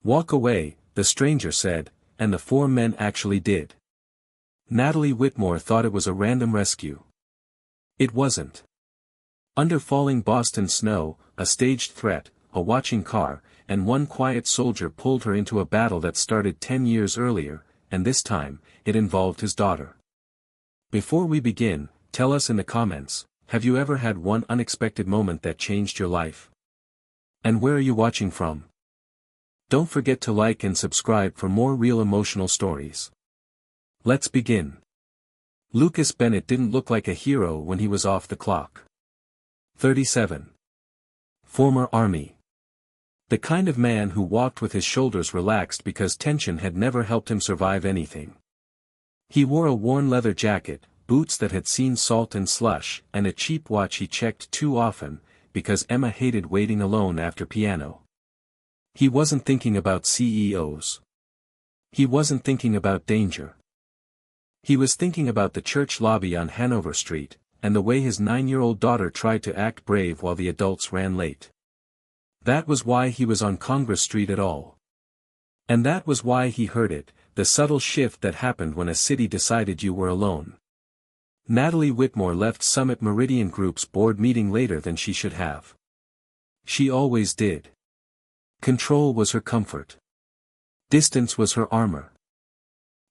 "Walk away," the stranger said, and the four men actually did. Natalie Whitmore thought it was a random rescue. It wasn't. Under falling Boston snow, a staged threat, a watching car, and one quiet soldier pulled her into a battle that started 10 years earlier, and this time, it involved his daughter. Before we begin, tell us in the comments, have you ever had one unexpected moment that changed your life? And where are you watching from? Don't forget to like and subscribe for more real emotional stories. Let's begin. Lucas Bennett didn't look like a hero when he was off the clock. 37. Former Army. The kind of man who walked with his shoulders relaxed because tension had never helped him survive anything. He wore a worn leather jacket, boots that had seen salt and slush, and a cheap watch he checked too often, because Emma hated waiting alone after piano. He wasn't thinking about CEOs. He wasn't thinking about danger. He was thinking about the church lobby on Hanover Street, and the way his 9-year-old daughter tried to act brave while the adults ran late. That was why he was on Congress Street at all. And that was why he heard it, the subtle shift that happened when a city decided you were alone. Natalie Whitmore left Summit Meridian Group's board meeting later than she should have. She always did. Control was her comfort. Distance was her armor.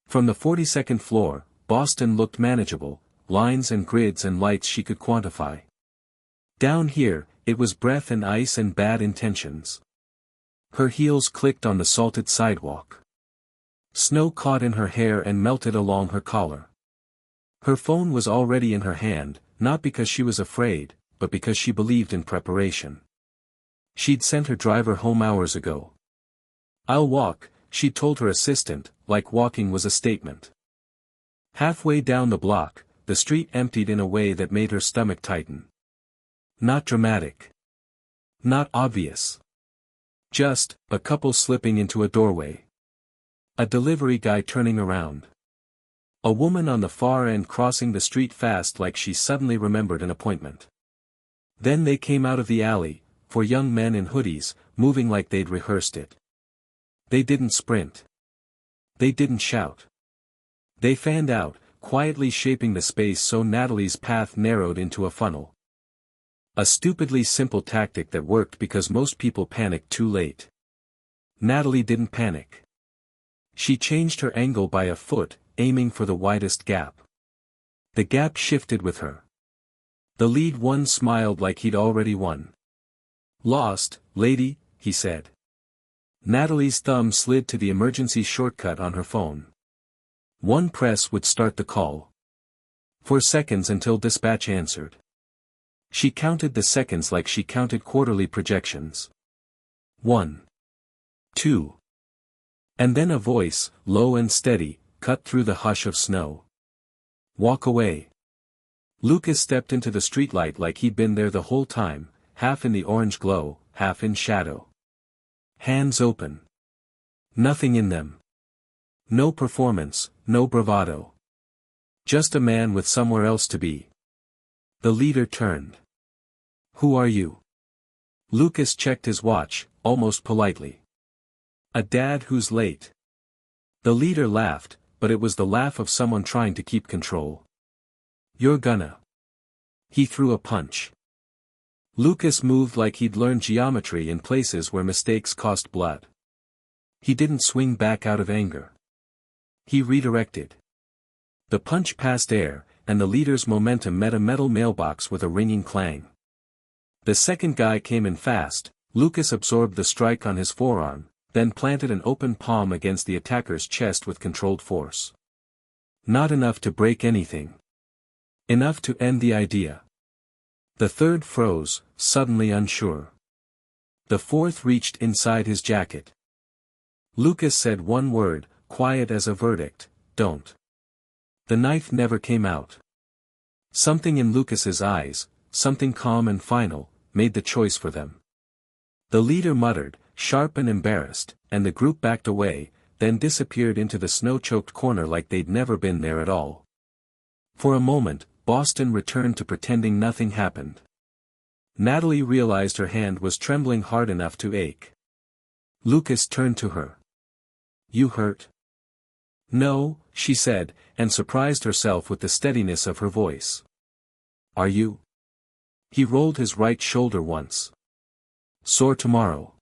From the 42nd floor, Boston looked manageable, lines and grids and lights she could quantify. Down here, it was breath and ice and bad intentions. Her heels clicked on the salted sidewalk. Snow caught in her hair and melted along her collar. Her phone was already in her hand, not because she was afraid, but because she believed in preparation. She'd sent her driver home hours ago. "I'll walk," she told her assistant, like walking was a statement. Halfway down the block, the street emptied in a way that made her stomach tighten. Not dramatic. Not obvious. Just, a couple slipping into a doorway. A delivery guy turning around. A woman on the far end crossing the street fast like she suddenly remembered an appointment. Then they came out of the alley, 4 young men in hoodies, moving like they'd rehearsed it. They didn't sprint. They didn't shout. They fanned out, quietly shaping the space so Natalie's path narrowed into a funnel. A stupidly simple tactic that worked because most people panicked too late. Natalie didn't panic. She changed her angle by a foot, aiming for the widest gap. The gap shifted with her. The lead one smiled like he'd already won. "Lost, lady," he said. Natalie's thumb slid to the emergency shortcut on her phone. One press would start the call. 4 seconds until dispatch answered. She counted the seconds like she counted quarterly projections. 1. 2. And then a voice, low and steady, cut through the hush of snow. "Walk away." Lucas stepped into the streetlight like he'd been there the whole time, half in the orange glow, half in shadow. Hands open. Nothing in them. No performance, no bravado. Just a man with somewhere else to be. The leader turned. "Who are you?" Lucas checked his watch, almost politely. "A dad who's late." The leader laughed, but it was the laugh of someone trying to keep control. "You're gonna." He threw a punch. Lucas moved like he'd learned geometry in places where mistakes cost blood. He didn't swing back out of anger. He redirected. The punch passed air, and the leader's momentum met a metal mailbox with a ringing clang. The second guy came in fast. Lucas absorbed the strike on his forearm, then planted an open palm against the attacker's chest with controlled force. Not enough to break anything. Enough to end the idea. The third froze, suddenly unsure. The fourth reached inside his jacket. Lucas said one word, quiet as a verdict, "Don't." The knife never came out. Something in Lucas's eyes, something calm and final, made the choice for them. The leader muttered, sharp and embarrassed, and the group backed away, then disappeared into the snow-choked corner like they'd never been there at all. For a moment, Boston returned to pretending nothing happened. Natalie realized her hand was trembling hard enough to ache. Lucas turned to her. You hurt? No, she said, and surprised herself with the steadiness of her voice. Are you? He rolled his right shoulder once. Sore tomorrow.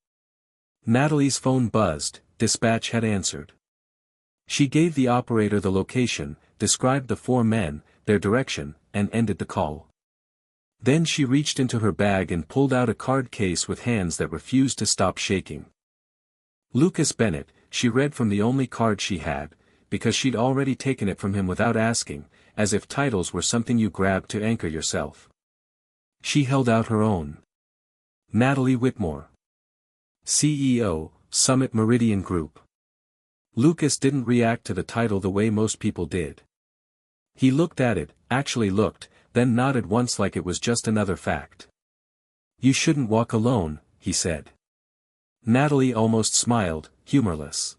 Natalie's phone buzzed, dispatch had answered. She gave the operator the location, described the 4 men, their direction, and ended the call. Then she reached into her bag and pulled out a card case with hands that refused to stop shaking. Lucas Bennett, she read from the only card she had, because she'd already taken it from him without asking, as if titles were something you grabbed to anchor yourself. She held out her own. Natalie Whitmore. CEO, Summit Meridian Group. Lucas didn't react to the title the way most people did. He looked at it, actually looked, then nodded once like it was just another fact. You shouldn't walk alone, he said. Natalie almost smiled, humorless.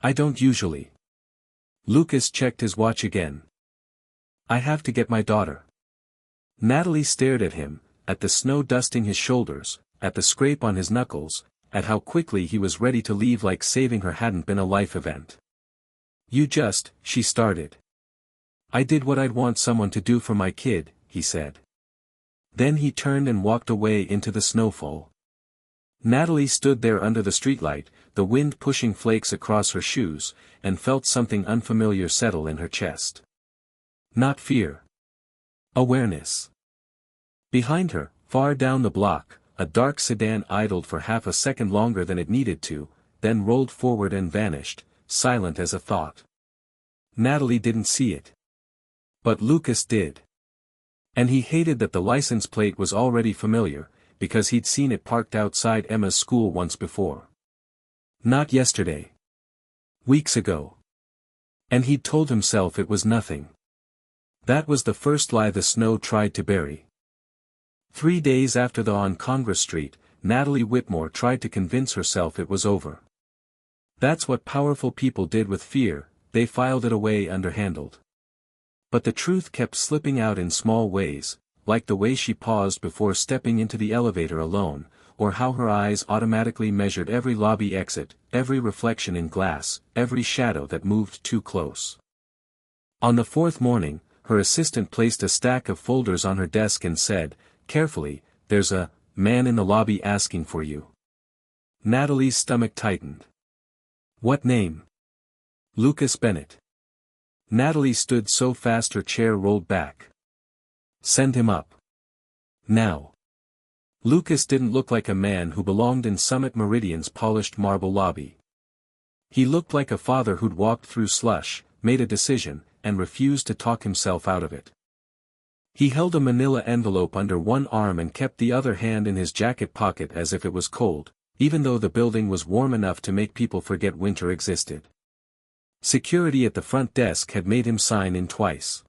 I don't usually. Lucas checked his watch again. I have to get my daughter. Natalie stared at him, at the snow dusting his shoulders, at the scrape on his knuckles, at how quickly he was ready to leave like saving her hadn't been a life event. She started. I did what I'd want someone to do for my kid, he said. Then he turned and walked away into the snowfall. Natalie stood there under the streetlight, the wind pushing flakes across her shoes, and felt something unfamiliar settle in her chest. Not fear. Awareness. Behind her, far down the block, a dark sedan idled for half a second longer than it needed to, then rolled forward and vanished, silent as a thought. Natalie didn't see it. But Lucas did. And he hated that the license plate was already familiar, because he'd seen it parked outside Emma's school once before. Not yesterday. Weeks ago. And he'd told himself it was nothing. That was the first lie the snow tried to bury. 3 days after the on Congress Street, Natalie Whitmore tried to convince herself it was over. That's what powerful people did with fear, they filed it away underhandled. But the truth kept slipping out in small ways, like the way she paused before stepping into the elevator alone, or how her eyes automatically measured every lobby exit, every reflection in glass, every shadow that moved too close. On the 4th morning, her assistant placed a stack of folders on her desk and said, carefully, there's a man in the lobby asking for you. Natalie's stomach tightened. What name? Lucas Bennett. Natalie stood so fast her chair rolled back. Send him up. Now. Lucas didn't look like a man who belonged in Summit Meridian's polished marble lobby. He looked like a father who'd walked through slush, made a decision, and refused to talk himself out of it. He held a manila envelope under one arm and kept the other hand in his jacket pocket as if it was cold, even though the building was warm enough to make people forget winter existed. Security at the front desk had made him sign in twice.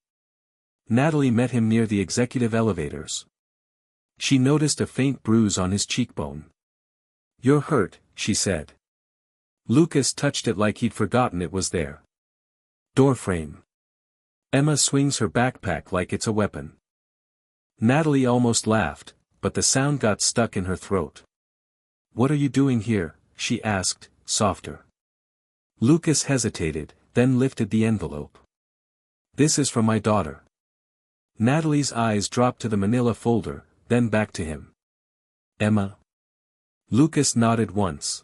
Natalie met him near the executive elevators. She noticed a faint bruise on his cheekbone. You're hurt, she said. Lucas touched it like he'd forgotten it was there. Doorframe. Emma swings her backpack like it's a weapon. Natalie almost laughed, but the sound got stuck in her throat. What are you doing here? She asked, softer. Lucas hesitated, then lifted the envelope. This is from my daughter. Natalie's eyes dropped to the manila folder, then back to him. Emma? Lucas nodded once.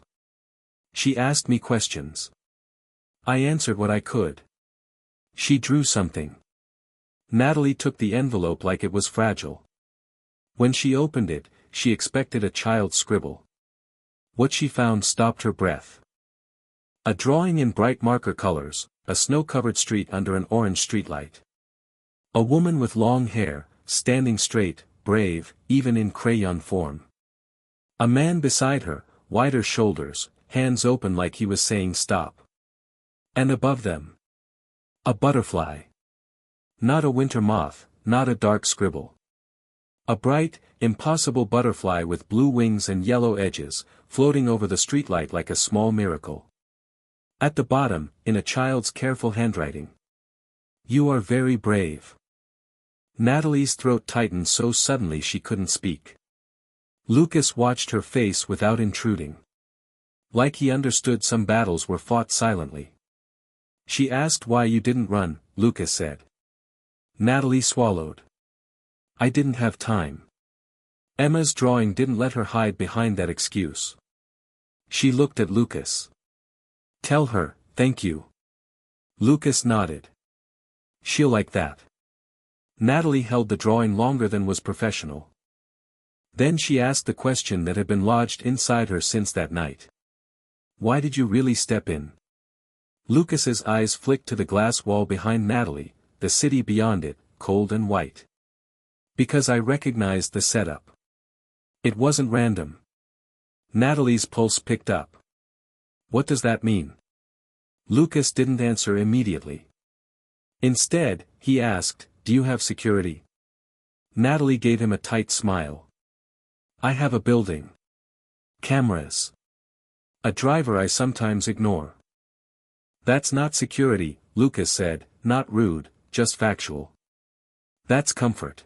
She asked me questions. I answered what I could. She drew something. Natalie took the envelope like it was fragile. When she opened it, she expected a child's scribble. What she found stopped her breath. A drawing in bright marker colors, a snow-covered street under an orange streetlight. A woman with long hair, standing straight, brave, even in crayon form. A man beside her, wider shoulders, hands open like he was saying stop. And above them. A butterfly. Not a winter moth, not a dark scribble. A bright, impossible butterfly with blue wings and yellow edges, floating over the streetlight like a small miracle. At the bottom, in a child's careful handwriting. You are very brave. Natalie's throat tightened so suddenly she couldn't speak. Lucas watched her face without intruding. Like he understood some battles were fought silently. She asked why you didn't run, Lucas said. Natalie swallowed. I didn't have time. Emma's drawing didn't let her hide behind that excuse. She looked at Lucas. Tell her, thank you. Lucas nodded. She'll like that. Natalie held the drawing longer than was professional. Then she asked the question that had been lodged inside her since that night. Why did you really step in? Lucas's eyes flicked to the glass wall behind Natalie, the city beyond it, cold and white. Because I recognized the setup. It wasn't random. Natalie's pulse picked up. What does that mean? Lucas didn't answer immediately. Instead, he asked, do you have security? Natalie gave him a tight smile. I have a building. Cameras. A driver I sometimes ignore. That's not security, Lucas said, not rude, just factual. That's comfort.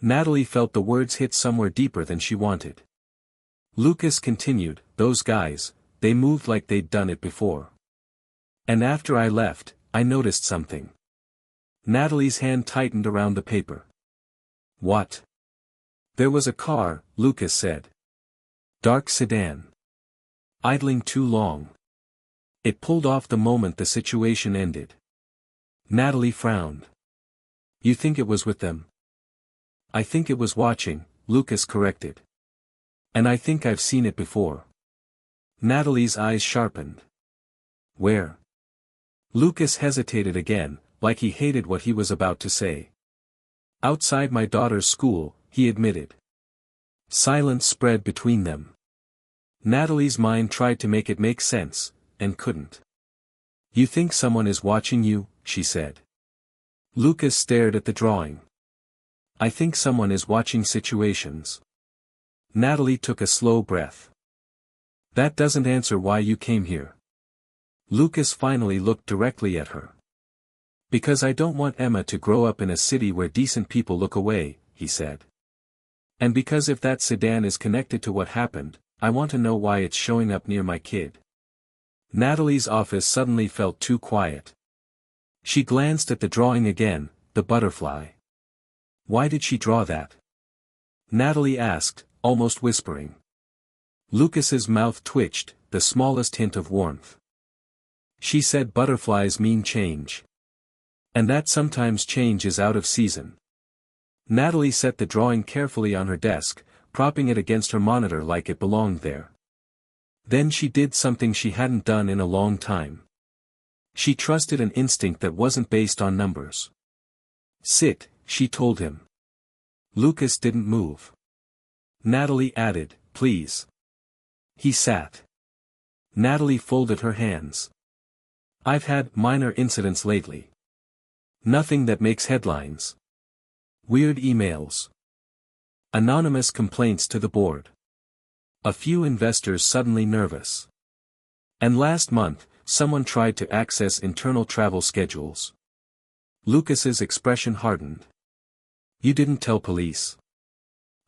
Natalie felt the words hit somewhere deeper than she wanted. Lucas continued, those guys, they moved like they'd done it before. And after I left, I noticed something. Natalie's hand tightened around the paper. What? There was a car, Lucas said. Dark sedan. Idling too long. It pulled off the moment the situation ended. Natalie frowned. You think it was with them? I think it was watching, Lucas corrected. And I think I've seen it before. Natalie's eyes sharpened. Where? Lucas hesitated again, like he hated what he was about to say. Outside my daughter's school, he admitted. Silence spread between them. Natalie's mind tried to make it make sense, and couldn't. You think someone is watching you, she said. Lucas stared at the drawing. I think someone is watching situations. Natalie took a slow breath. That doesn't answer why you came here. Lucas finally looked directly at her. Because I don't want Emma to grow up in a city where decent people look away, he said. And because if that sedan is connected to what happened, I want to know why it's showing up near my kid. Natalie's office suddenly felt too quiet. She glanced at the drawing again, the butterfly. Why did she draw that? Natalie asked, almost whispering. Lucas's mouth twitched, the smallest hint of warmth. She said butterflies mean change. And that sometimes change is out of season. Natalie set the drawing carefully on her desk, propping it against her monitor like it belonged there. Then she did something she hadn't done in a long time. She trusted an instinct that wasn't based on numbers. Sit, she told him. Lucas didn't move. Natalie added, please. He sat. Natalie folded her hands. I've had minor incidents lately. Nothing that makes headlines. Weird emails. Anonymous complaints to the board. A few investors suddenly nervous. And last month, someone tried to access internal travel schedules. Lucas's expression hardened. You didn't tell police.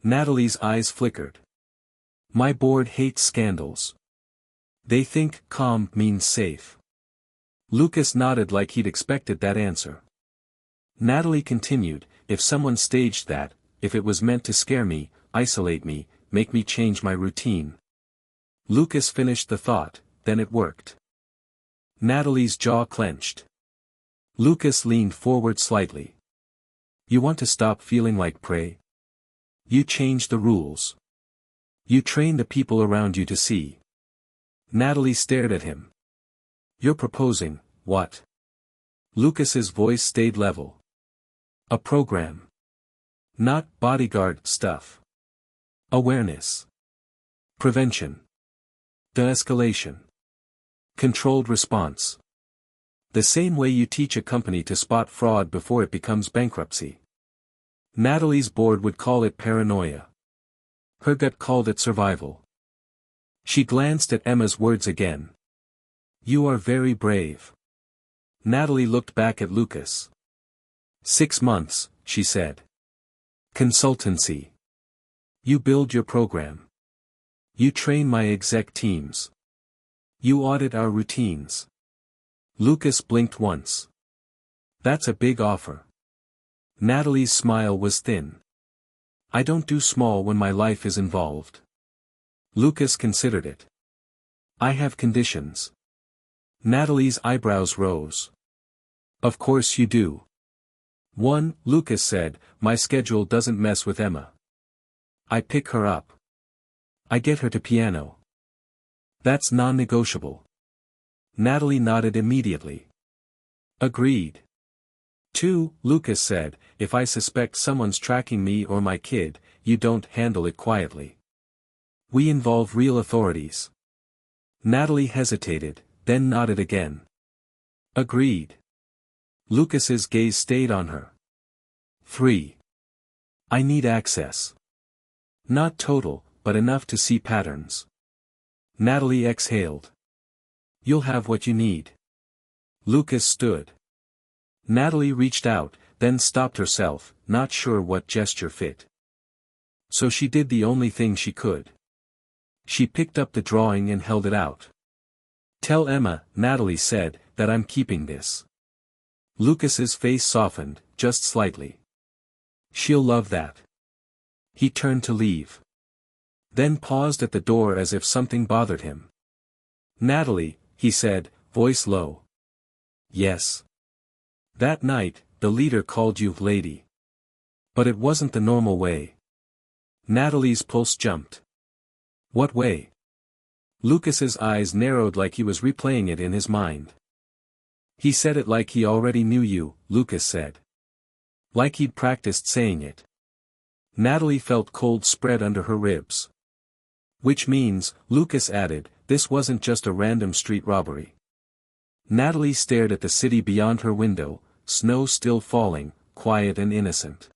Natalie's eyes flickered. My board hates scandals. They think calm means safe. Lucas nodded like he'd expected that answer. Natalie continued, if someone staged that, if it was meant to scare me, isolate me, make me change my routine. Lucas finished the thought, then it worked. Natalie's jaw clenched. Lucas leaned forward slightly. You want to stop feeling like prey? You change the rules. You train the people around you to see. Natalie stared at him. You're proposing, what? Lucas's voice stayed level. A program. Not bodyguard stuff. Awareness. Prevention. De-escalation. Controlled response. The same way you teach a company to spot fraud before it becomes bankruptcy. Natalie's board would call it paranoia. Her gut called it survival. She glanced at Emma's words again. You are very brave. Natalie looked back at Lucas. 6 months, she said. Consultancy. You build your program. You train my exec teams. You audit our routines. Lucas blinked once. That's a big offer. Natalie's smile was thin. I don't do small when my life is involved. Lucas considered it. I have conditions. Natalie's eyebrows rose. Of course you do. 1, Lucas said, my schedule doesn't mess with Emma. I pick her up. I get her to piano. That's non-negotiable. Natalie nodded immediately. Agreed. 2, Lucas said, if I suspect someone's tracking me or my kid, you don't handle it quietly. We involve real authorities. Natalie hesitated, then nodded again. Agreed. Lucas's gaze stayed on her. 3. I need access. Not total, but enough to see patterns. Natalie exhaled. You'll have what you need. Lucas stood. Natalie reached out, then stopped herself, not sure what gesture fit. So she did the only thing she could. She picked up the drawing and held it out. Tell Emma, Natalie said, that I'm keeping this. Lucas's face softened, just slightly. She'll love that. He turned to leave. Then paused at the door as if something bothered him. Natalie, he said, voice low. Yes. That night, the leader called you lady. But it wasn't the normal way. Natalie's pulse jumped. What way? Lucas's eyes narrowed like he was replaying it in his mind. He said it like he already knew you, Lucas said. Like he'd practiced saying it. Natalie felt cold spread under her ribs. Which means, Lucas added, this wasn't just a random street robbery. Natalie stared at the city beyond her window, snow still falling, quiet and innocent.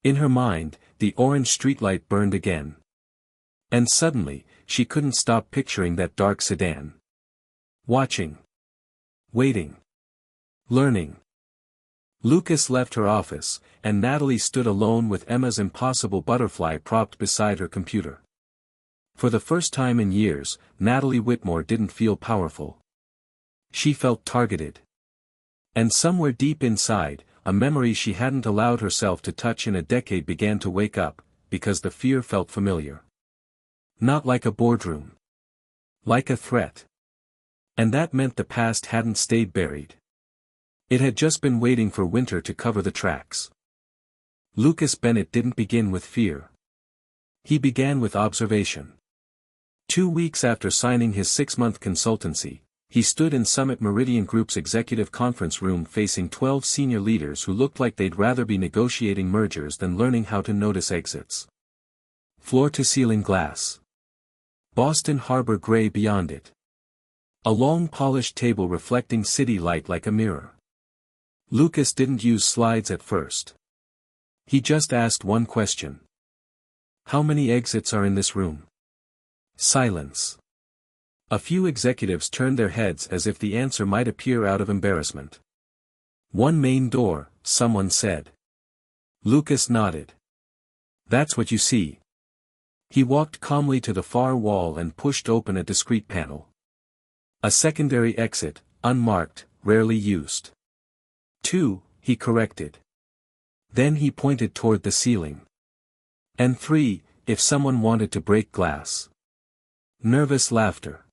In her mind, the orange streetlight burned again. And suddenly, she couldn't stop picturing that dark sedan. Watching. Waiting. Learning. Lucas left her office, and Natalie stood alone with Emma's impossible butterfly propped beside her computer. For the first time in years, Natalie Whitmore didn't feel powerful. She felt targeted. And somewhere deep inside, a memory she hadn't allowed herself to touch in a decade began to wake up, because the fear felt familiar. Not like a boardroom. Like a threat. And that meant the past hadn't stayed buried. It had just been waiting for winter to cover the tracks. Lucas Bennett didn't begin with fear. He began with observation. 2 weeks after signing his 6-month consultancy, he stood in Summit Meridian Group's executive conference room facing 12 senior leaders who looked like they'd rather be negotiating mergers than learning how to notice exits. Floor-to-ceiling glass. Boston Harbor gray beyond it. A long polished table reflecting city light like a mirror. Lucas didn't use slides at first. He just asked one question. How many exits are in this room? Silence. A few executives turned their heads as if the answer might appear out of embarrassment. One main door, someone said. Lucas nodded. That's what you see. He walked calmly to the far wall and pushed open a discreet panel. A secondary exit, unmarked, rarely used. 2, he corrected. Then he pointed toward the ceiling. And 3, if someone wanted to break glass. Nervous laughter.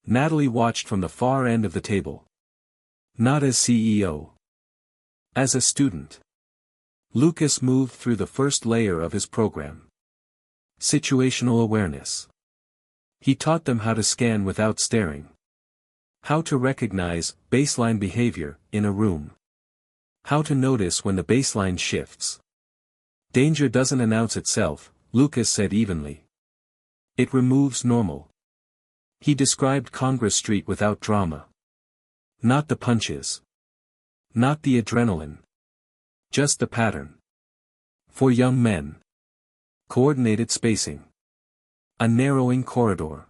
Natalie watched from the far end of the table. Not as CEO. As a student. Lucas moved through the first layer of his program. Situational awareness. He taught them how to scan without staring. How to recognize baseline behavior in a room. How to notice when the baseline shifts. Danger doesn't announce itself, Lucas said evenly. It removes normal. He described Congress Street without drama. Not the punches. Not the adrenaline. Just the pattern. For young men. Coordinated spacing. A narrowing corridor.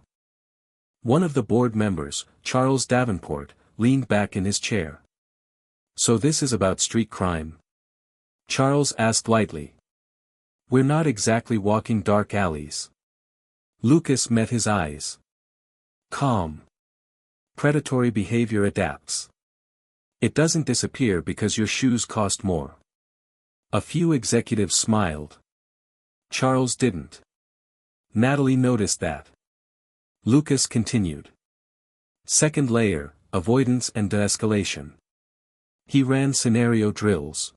One of the board members, Charles Davenport, leaned back in his chair. So this is about street crime? Charles asked lightly. We're not exactly walking dark alleys. Lucas met his eyes. Calm. Predatory behavior adapts. It doesn't disappear because your shoes cost more. A few executives smiled. Charles didn't. Natalie noticed that. Lucas continued. Second layer, avoidance and de-escalation. He ran scenario drills.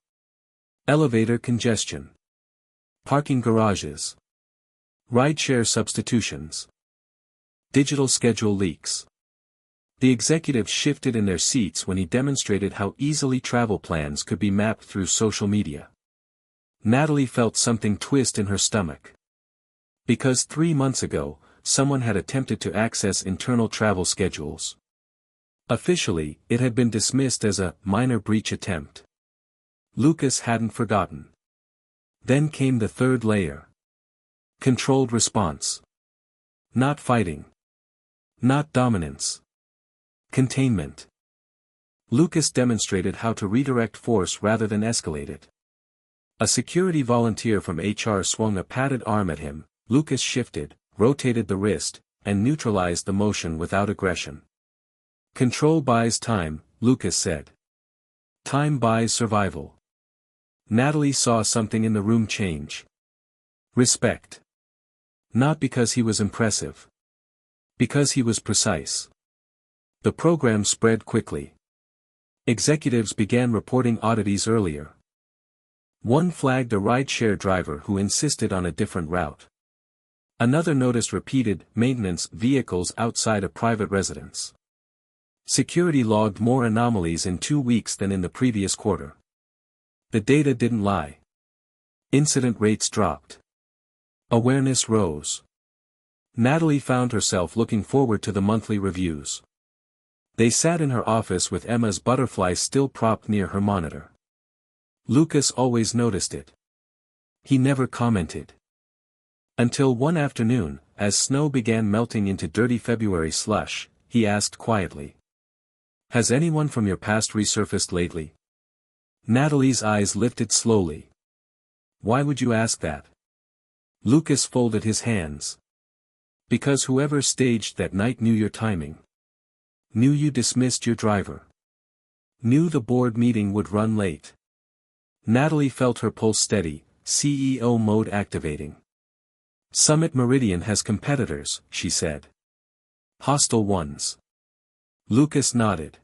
Elevator congestion. Parking garages. Rideshare substitutions. Digital schedule leaks. The executives shifted in their seats when he demonstrated how easily travel plans could be mapped through social media. Natalie felt something twist in her stomach. Because 3 months ago, someone had attempted to access internal travel schedules. Officially, it had been dismissed as a minor breach attempt. Lucas hadn't forgotten. Then came the third layer. Controlled response. Not fighting. Not dominance. Containment. Lucas demonstrated how to redirect force rather than escalate it. A security volunteer from HR swung a padded arm at him. Lucas shifted, rotated the wrist, and neutralized the motion without aggression. Control buys time, Lucas said. Time buys survival. Natalie saw something in the room change. Respect. Not because he was impressive. Because he was precise. The program spread quickly. Executives began reporting oddities earlier. One flagged a rideshare driver who insisted on a different route. Another noticed repeated maintenance vehicles outside a private residence. Security logged more anomalies in 2 weeks than in the previous quarter. The data didn't lie. Incident rates dropped. Awareness rose. Natalie found herself looking forward to the monthly reviews. They sat in her office with Emma's butterfly still propped near her monitor. Lucas always noticed it. He never commented. Until one afternoon, as snow began melting into dirty February slush, he asked quietly. Has anyone from your past resurfaced lately? Natalie's eyes lifted slowly. Why would you ask that? Lucas folded his hands. Because whoever staged that night knew your timing. Knew you dismissed your driver. Knew the board meeting would run late. Natalie felt her pulse steady, CEO mode activating. Summit Meridian has competitors, she said. Hostile ones. Lucas nodded.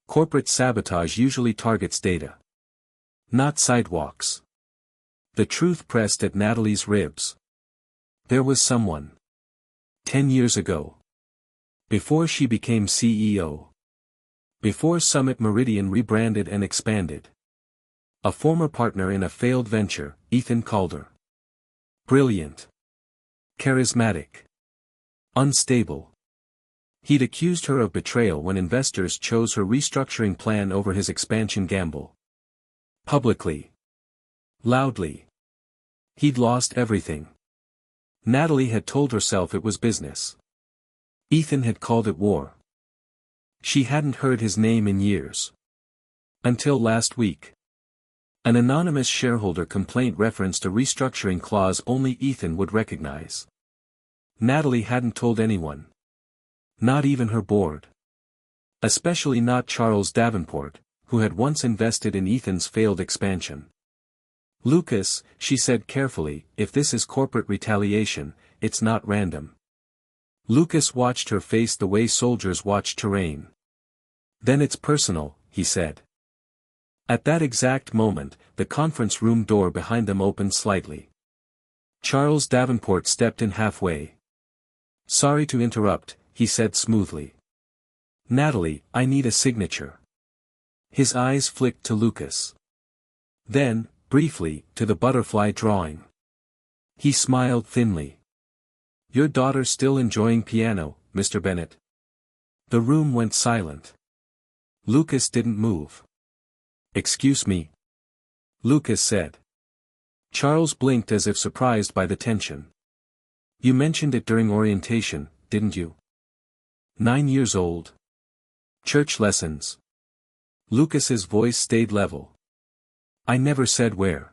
Corporate sabotage usually targets data. Not sidewalks. The truth pressed at Natalie's ribs. There was someone. 10 years ago. Before she became CEO. Before Summit Meridian rebranded and expanded. A former partner in a failed venture, Ethan Calder. Brilliant. Charismatic. Unstable. He'd accused her of betrayal when investors chose her restructuring plan over his expansion gamble. Publicly. Loudly. He'd lost everything. Natalie had told herself it was business. Ethan had called it war. She hadn't heard his name in years. Until last week. An anonymous shareholder complaint referenced a restructuring clause only Ethan would recognize. Natalie hadn't told anyone. Not even her board. Especially not Charles Davenport, who had once invested in Ethan's failed expansion. Lucas, she said carefully, if this is corporate retaliation, it's not random. Lucas watched her face the way soldiers watch terrain. Then it's personal, he said. At that exact moment, the conference room door behind them opened slightly. Charles Davenport stepped in halfway. Sorry to interrupt, he said smoothly. Natalie, I need a signature. His eyes flicked to Lucas. Then, briefly, to the butterfly drawing. He smiled thinly. Your daughter still enjoying piano, Mr. Bennett? The room went silent. Lucas didn't move. Excuse me? Lucas said. Charles blinked as if surprised by the tension. You mentioned it during orientation, didn't you? 9 years old. Church lessons. Lucas's voice stayed level. I never said where.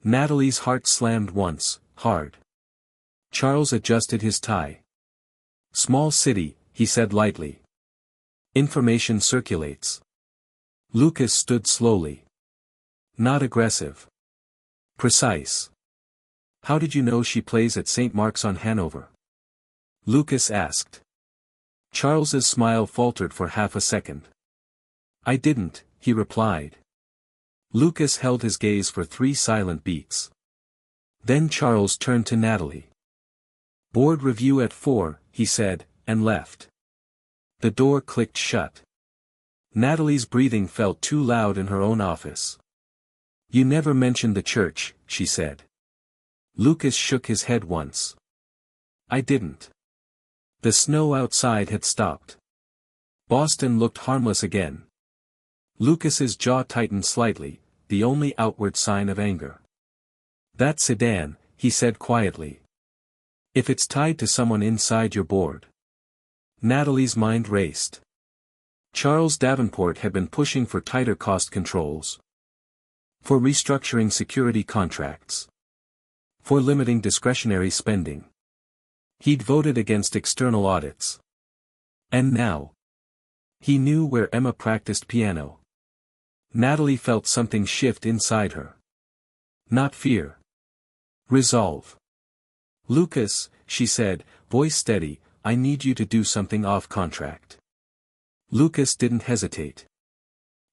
Natalie's heart slammed once, hard. Charles adjusted his tie. Small city, he said lightly, Information circulates. Lucas stood slowly. Not aggressive. Precise. How did you know she plays at St. Mark's on Hanover? Lucas asked. Charles's smile faltered for half a second. I didn't, he replied. Lucas held his gaze for 3 silent beats. Then Charles turned to Natalie. Board review at 4, he said, and left. The door clicked shut. Natalie's breathing felt too loud in her own office. You never mentioned the church, she said. Lucas shook his head once. I didn't. The snow outside had stopped. Boston looked harmless again. Lucas's jaw tightened slightly, the only outward sign of anger. That sedan, he said quietly. If it's tied to someone inside your board. Natalie's mind raced. Charles Davenport had been pushing for tighter cost controls. For restructuring security contracts. For limiting discretionary spending. He'd voted against external audits. And now. He knew where Emma practiced piano. Natalie felt something shift inside her. Not fear. Resolve. Lucas, she said, voice steady, I need you to do something off contract. Lucas didn't hesitate.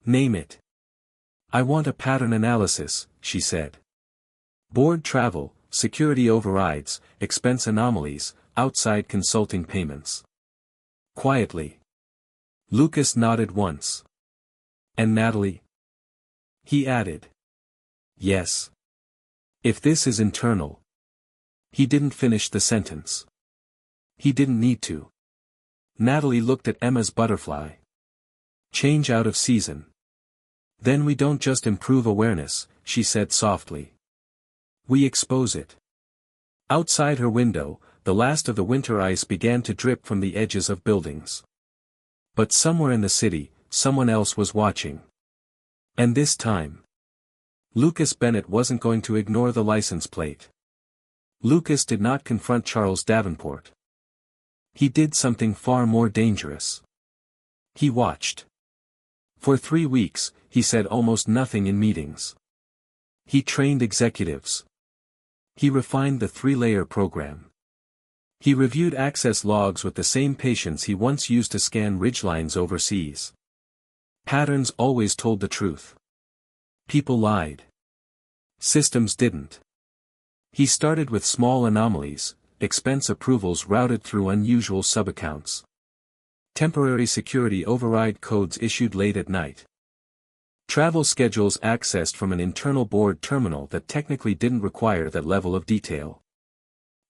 Name it. I want a pattern analysis, she said. Board travel, security overrides, expense anomalies, outside consulting payments. Quietly. Lucas nodded once. And Natalie? He added. Yes. If this is internal. He didn't finish the sentence. He didn't need to. Natalie looked at Emma's butterfly. Change out of season. Then we don't just improve awareness, she said softly. We expose it. Outside her window, the last of the winter ice began to drip from the edges of buildings. But somewhere in the city, someone else was watching. And this time. Lucas Bennett wasn't going to ignore the license plate. Lucas did not confront Charles Davenport. He did something far more dangerous. He watched. For 3 weeks, he said almost nothing in meetings. He trained executives. He refined the 3-layer program. He reviewed access logs with the same patience he once used to scan ridgelines overseas. Patterns always told the truth. People lied. Systems didn't. He started with small anomalies, expense approvals routed through unusual subaccounts. Temporary security override codes issued late at night. Travel schedules accessed from an internal board terminal that technically didn't require that level of detail.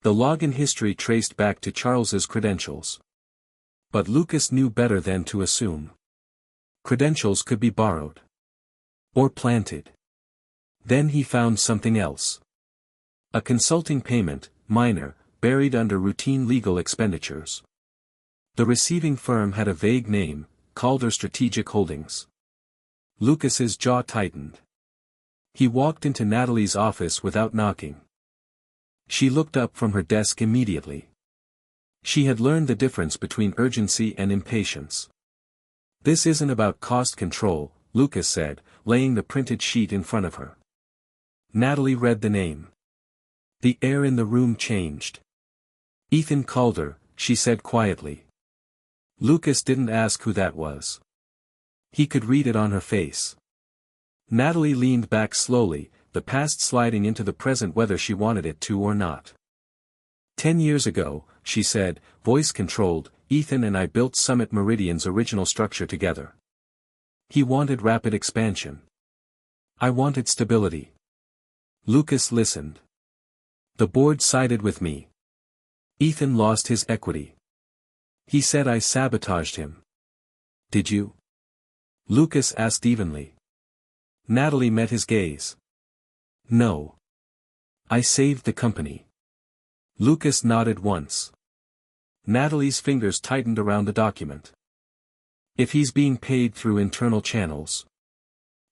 The login history traced back to Charles's credentials. But Lucas knew better than to assume. Credentials could be borrowed. Or planted. Then he found something else. A consulting payment, minor, buried under routine legal expenditures. The receiving firm had a vague name, Calder Strategic Holdings. Lucas's jaw tightened. He walked into Natalie's office without knocking. She looked up from her desk immediately. She had learned the difference between urgency and impatience. This isn't about cost control, Lucas said, laying the printed sheet in front of her. Natalie read the name. The air in the room changed. Ethan Calder, she said quietly. Lucas didn't ask who that was. He could read it on her face. Natalie leaned back slowly, the past sliding into the present whether she wanted it to or not. 10 years ago, she said, voice controlled, Ethan and I built Summit Meridian's original structure together. He wanted rapid expansion. I wanted stability. Lucas listened. The board sided with me. Ethan lost his equity. He said I sabotaged him. Did you? Lucas asked evenly. Natalie met his gaze. No. I saved the company. Lucas nodded once. Natalie's fingers tightened around the document. If he's being paid through internal channels.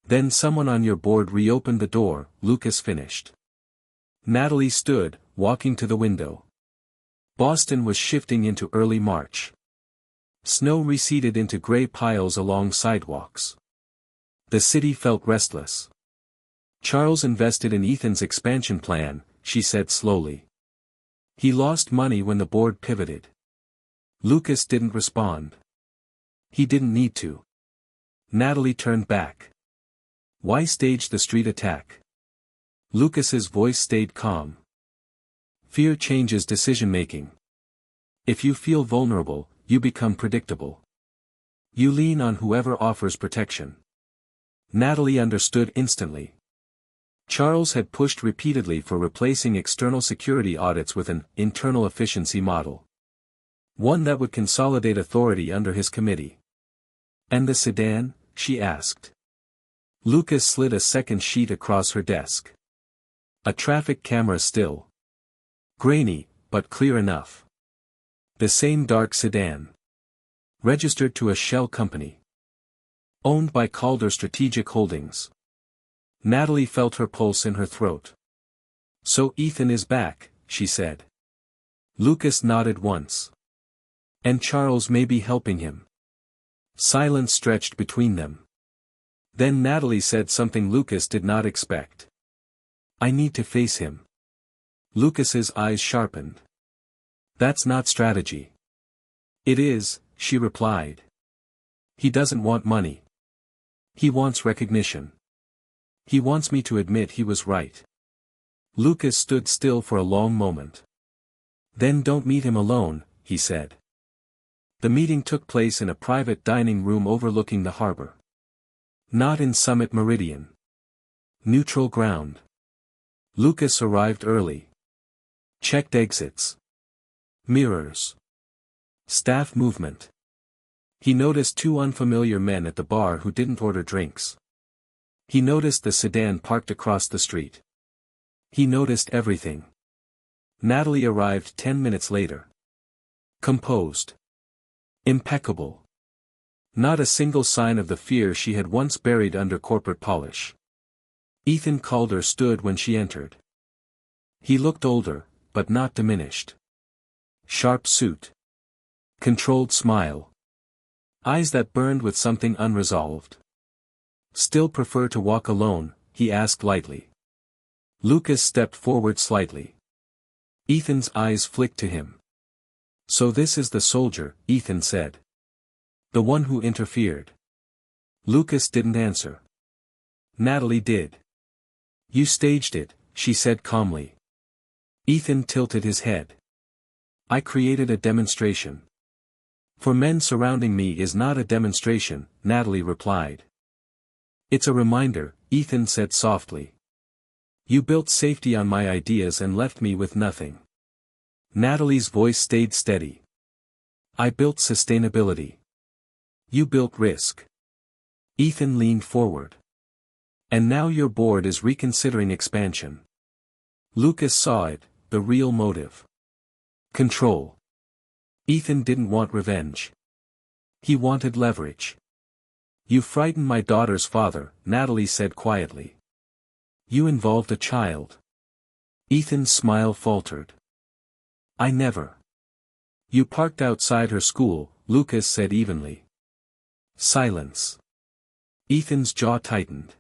Then someone on your board reopened the door, Lucas finished. Natalie stood, walking to the window. Boston was shifting into early March. Snow receded into gray piles along sidewalks. The city felt restless. Charles invested in Ethan's expansion plan, she said slowly. He lost money when the board pivoted. Lucas didn't respond. He didn't need to. Natalie turned back. Why stage the street attack? Lucas's voice stayed calm. Fear changes decision-making. If you feel vulnerable, you become predictable. You lean on whoever offers protection. Natalie understood instantly. Charles had pushed repeatedly for replacing external security audits with an internal efficiency model. One that would consolidate authority under his committee. And the sedan? She asked. Lucas slid a second sheet across her desk. A traffic camera still. Grainy, but clear enough. The same dark sedan. Registered to a shell company. Owned by Calder Strategic Holdings. Natalie felt her pulse in her throat. So Ethan is back, she said. Lucas nodded once. And Charles may be helping him. Silence stretched between them. Then Natalie said something Lucas did not expect. I need to face him. Lucas's eyes sharpened. That's not strategy. It is, she replied. He doesn't want money. He wants recognition. He wants me to admit he was right. Lucas stood still for a long moment. Then don't meet him alone, he said. The meeting took place in a private dining room overlooking the harbor. Not in Summit Meridian. Neutral ground. Lucas arrived early. Checked exits. Mirrors. Staff movement. He noticed two unfamiliar men at the bar who didn't order drinks. He noticed the sedan parked across the street. He noticed everything. Natalie arrived 10 minutes later. Composed. Impeccable. Not a single sign of the fear she had once buried under corporate polish. Ethan Calder stood when she entered. He looked older, but not diminished. Sharp suit. Controlled smile. Eyes that burned with something unresolved. Still prefer to walk alone, he asked lightly. Lucas stepped forward slightly. Ethan's eyes flicked to him. So this is the soldier, Ethan said. The one who interfered. Lucas didn't answer. Natalie did. You staged it, she said calmly. Ethan tilted his head. I created a demonstration. For men surrounding me is not a demonstration, Natalie replied. It's a reminder, Ethan said softly. You built safety on my ideas and left me with nothing. Natalie's voice stayed steady. I built sustainability. You built risk. Ethan leaned forward. And now your board is reconsidering expansion. Lucas saw it, the real motive. Control. Ethan didn't want revenge. He wanted leverage. You frightened my daughter's father, Natalie said quietly. You involved a child. Ethan's smile faltered. I never. You parked outside her school, Lucas said evenly. Silence. Ethan's jaw tightened.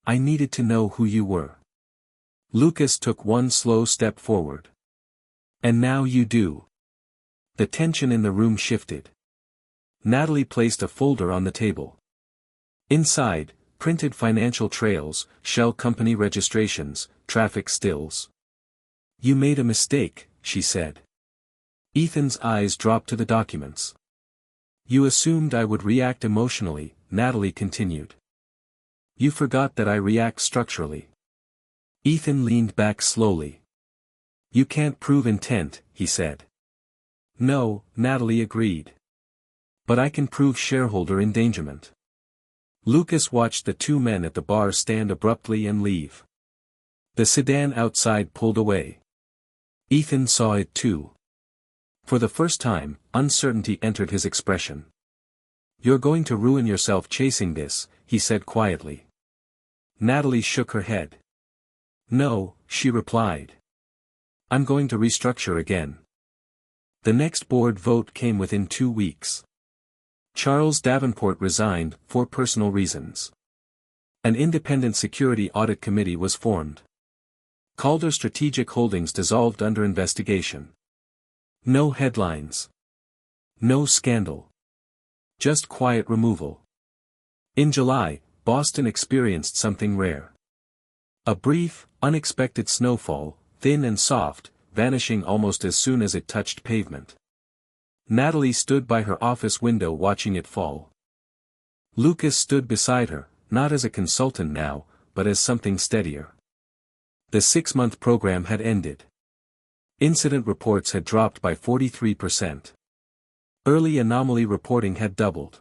I needed to know who you were. Lucas took one slow step forward. And now you do. The tension in the room shifted. Natalie placed a folder on the table. Inside, printed financial trails, shell company registrations, traffic stills. You made a mistake, she said. Ethan's eyes dropped to the documents. You assumed I would react emotionally, Natalie continued. You forgot that I react structurally. Ethan leaned back slowly. You can't prove intent, he said. No, Natalie agreed. But I can prove shareholder endangerment. Lucas watched the two men at the bar stand abruptly and leave. The sedan outside pulled away. Ethan saw it too. For the first time, uncertainty entered his expression. You're going to ruin yourself chasing this, he said quietly. Natalie shook her head. No, she replied. I'm going to restructure again. The next board vote came within 2 weeks. Charles Davenport resigned, for personal reasons. An independent security audit committee was formed. Calder Strategic Holdings dissolved under investigation. No headlines. No scandal. Just quiet removal. In July, Boston experienced something rare. A brief, unexpected snowfall, thin and soft, vanishing almost as soon as it touched pavement. Natalie stood by her office window watching it fall. Lucas stood beside her, not as a consultant now, but as something steadier. The 6-month program had ended. Incident reports had dropped by 43%. Early anomaly reporting had doubled.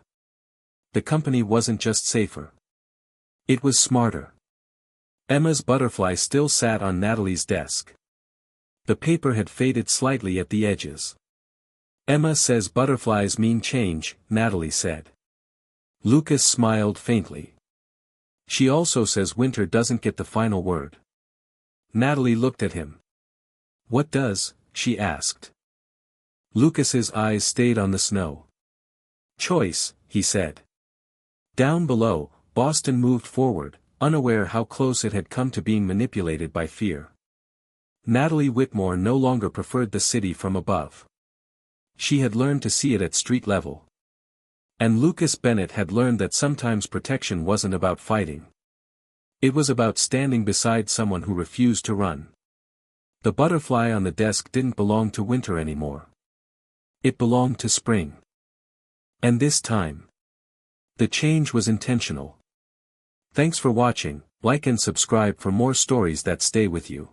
The company wasn't just safer. It was smarter. Emma's butterfly still sat on Natalie's desk. The paper had faded slightly at the edges. Emma says butterflies mean change, Natalie said. Lucas smiled faintly. She also says winter doesn't get the final word. Natalie looked at him. What does, she asked. Lucas's eyes stayed on the snow. Choice, he said. Down below, Boston moved forward, unaware how close it had come to being manipulated by fear. Natalie Whitmore no longer preferred the city from above. She had learned to see it at street level. And Lucas Bennett had learned that sometimes protection wasn't about fighting. It was about standing beside someone who refused to run. The butterfly on the desk didn't belong to winter anymore. It belonged to spring. And this time, the change was intentional. Thanks for watching, like and subscribe for more stories that stay with you.